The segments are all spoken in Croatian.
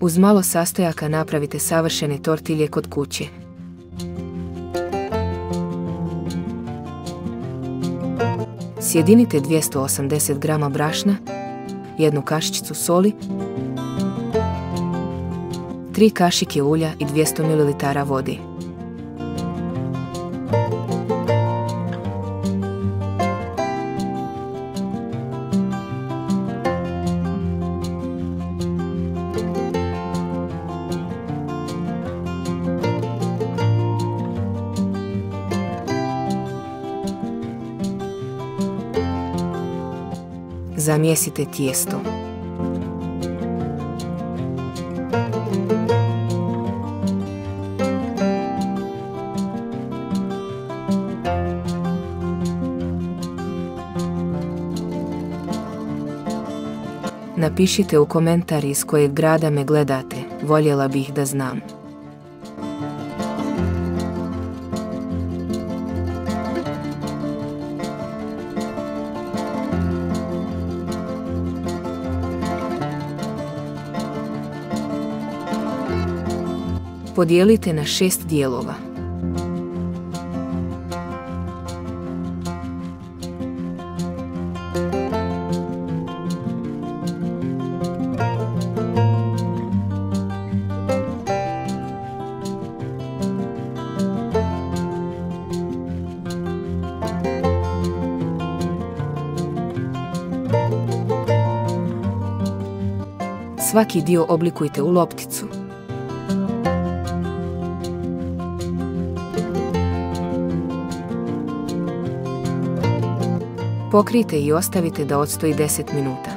Uz malo sastojaka napravite savršene tortilje kod kuće. Sjedinite 280 g brašna, 1 kašičicu soli, 3 kašike ulja i 200 ml vode. Zamjesite tijesto. Napišite u komentar iz kojeg grada me gledate, voljela bih da znam. Podijelite na 6 dijelova. Svaki dio oblikujte u lopticu. Pokrijte i ostavite da odstoji 10 minuta.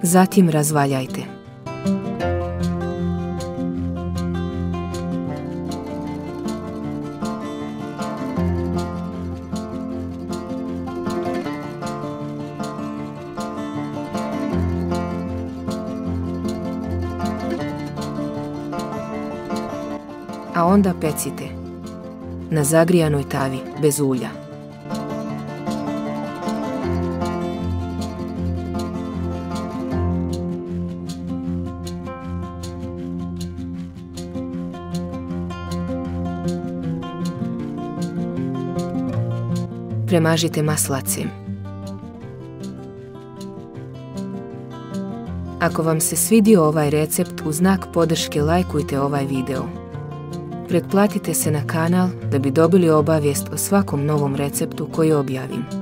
Zatim razvaljajte. A onda pecite na zagrijanoj tavi bez ulja. Premažite maslacem. Ako vam se svidio ovaj recept, u znak podrške lajkujte ovaj video. Pretplatite se na kanal da bi dobili obavijest o svakom novom receptu koji objavim.